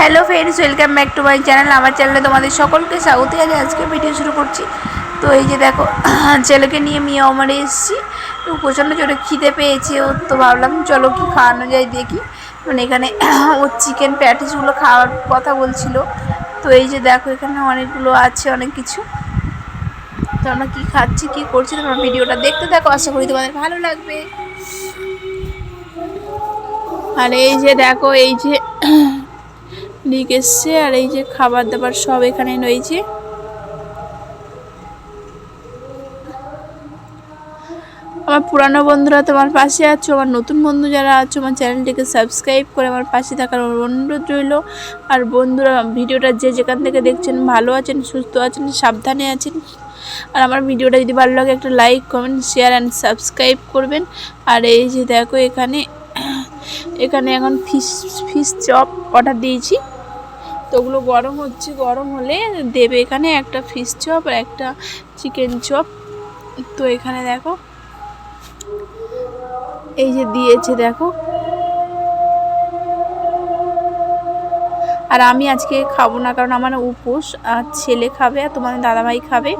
Hello friends, welcome back to my channel. আমার চ্যানেলে তোমাদের সকলকে স্বাগত জানিয়ে আজকে ভিডিও শুরু করছি। তো এই যে দেখো, ছেলেকে নিয়ে মিয়ামারে এসেছি। তো প্রচণ্ড জোরে খিদে পেয়েছে ওর, তো ভাবলাম চলো কি খাওয়ানো যায় দেখি। মানে এখানে ওর চিকেন প্যাটিসগুলো খাওয়ার কথা বলছিল। তো এই যে দেখো, এখানে অনেকগুলো আছে, অনেক কিছু। তো আমরা কী খাচ্ছি কী করছি তোমরা ভিডিওটা দেখতে থাকো, আশা করি তোমাদের ভালো লাগবে। আর এই যে দেখো, এই যে লিক এসছে, আর এই যে খাবার দাবার সব এখানে রয়েছে। আমার পুরানো বন্ধুরা তোমার পাশে আছো, আমার নতুন বন্ধু যারা আছো আমার চ্যানেলটিকে সাবস্ক্রাইব করে আমার পাশে থাকার অনুরোধ রইল। আর বন্ধুরা, ভিডিওটা যে যেখান থেকে দেখছেন ভালো আছেন, সুস্থ আছেন, সাবধানে আছেন। আর আমার ভিডিওটা যদি ভালো লাগে একটা like, comment, share and subscribe করবেন। আর এই যে দেখো, এখানে এখন ফিশ চপ অর্ডার দিয়েছি। তো ওগুলো গরম হচ্ছে, গরম হলে দেবে এখানে একটা ফিশ চপ আর একটা চিকেন চপ। তো এখানে দেখো, এই যে দিয়েছে দেখো। আর আমি আজকে খাবো না, কারণ আমার উপোস। আর ছেলে খাবে আর তোমাদের দাদাভাই খাবে।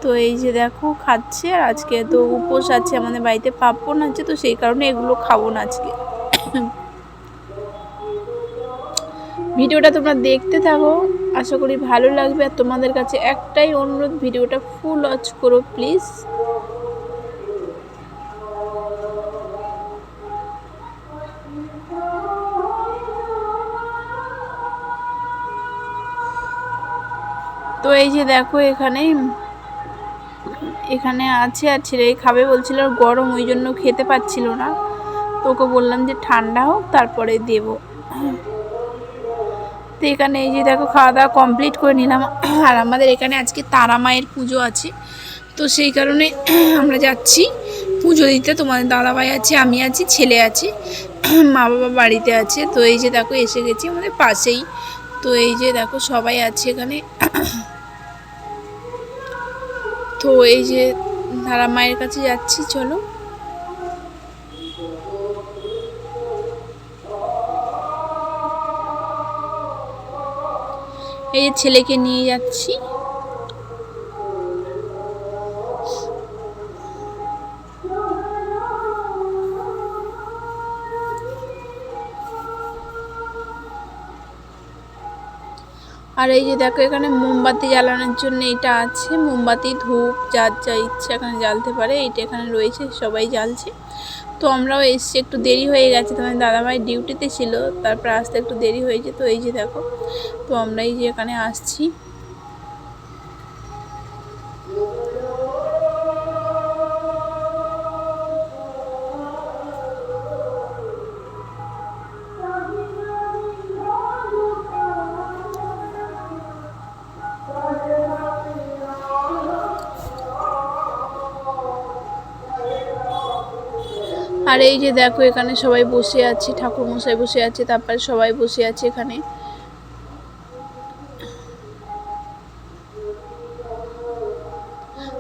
তো এই যে দেখো খাচ্ছে। আর আজকে তো উপোস আছে, আমাদের বাড়িতে পার্বণ আছে, তো সেই কারণে এগুলো খাবো না আজকে। ভিডিওটা তোমরা দেখতে থাকো, আশা করি ভালো লাগবে। আর তোমাদের কাছে একটাই অনুরোধ, ভিডিওটা ফুল ওয়াচ করো প্লিজ। তো এই যে দেখো, এখানে আছে। আর ছেলে খাবে বলছিল, গরম ওই জন্য খেতে পাচ্ছিল না। তো ওকে বললাম যে ঠান্ডা হোক তারপরে দেব। তো এখানে এই যে দেখো, খাওয়া দাওয়া কমপ্লিট করে নিলাম। আর আমাদের এখানে আজকে তারা মায়ের পুজো আছে, তো সেই কারণে আমরা যাচ্ছি পুজো দিতে। তোমাদের দাদাভাই আছে, আমি আছি, ছেলে আছে, মা বাবা বাড়িতে আছে। তো এই যে দেখো এসে গেছি আমাদের পাশেই। তো এই যে দেখো সবাই আছে এখানে। তো এই যে তারা মায়ের কাছে যাচ্ছি, চলো। এই যে ছেলেকে নিয়ে যাচ্ছি। আর এই যে দেখো, এখানে মোমবাতি জ্বালানোর জন্য এটা আছে। মোমবাতি, ধূপ, যার যা ইচ্ছা এখানে জ্বালতে পারে। এইটা এখানে রয়েছে, সবাই জ্বালছে। তো আমরাও এসছি, একটু দেরি হয়ে গেছে, তোমার দাদাভাই ডিউটিতে ছিল, তারপর আসতে একটু দেরি হয়েছে। তো এই যে দেখো, তো আমরা এই যে এখানে আসছি। আর এই যে দেখো, এখানে সবাই বসে আছে, ঠাকুর মশাই বসে আছে, তারপরে সবাই বসে আছে এখানে।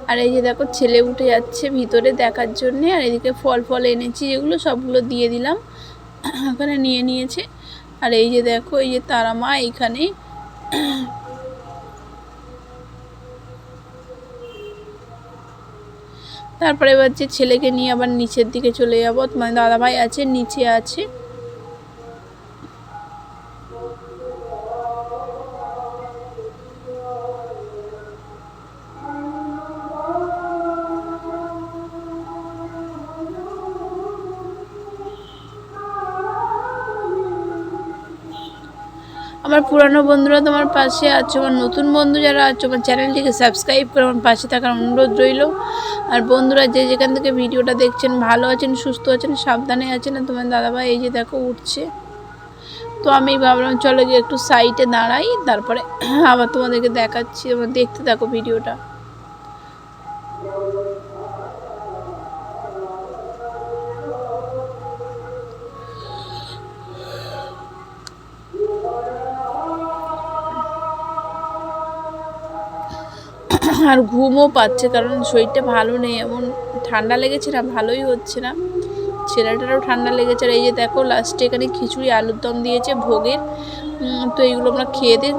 আর এই যে দেখো, ছেলে উঠে যাচ্ছে ভিতরে দেখার জন্যে। আর এদিকে ফল ফল এনেছি যেগুলো, সবগুলো দিয়ে দিলাম, এখানে নিয়ে নিয়েছে। আর এই যে দেখো, এই যে তারা মা এইখানে। তারপরে এবার যে ছেলেকে নিয়ে আবার নিচের দিকে চলে যাবো। তোমার দাদাভাই আছে, নিচে আছে। আমার পুরানো বন্ধুরা তোমার পাশে আছো, আমার নতুন বন্ধু যারা আছো আমার চ্যানেলটিকে সাবস্ক্রাইব করে আমার পাশে থাকার অনুরোধ রইল। আর বন্ধুরা যে যেখান থেকে ভিডিওটা দেখছেন ভালো আছেন, সুস্থ আছেন, সাবধানে আছেন। আর তোমার দাদাভাই এই যে দেখো উঠছে। তো আমি ভাবলাম চলো গিয়ে একটু সাইডে দাঁড়াই, তারপরে আবার তোমাদেরকে দেখাচ্ছি, তোমরা দেখতে থাকো ভিডিওটা। আর ঘুমও পাচ্ছে, কারণ শরীরটা ভালো নেই, এমন ঠান্ডা লেগেছে না, ভালোই হচ্ছে না। ছেলেটারও ঠান্ডা লেগেছে। আর এই যে দেখো লাস্টে এখানে খিচুড়ি আলুর দম দিয়েছে ভোগের। তো এইগুলো আমরা খেয়ে দিয়ে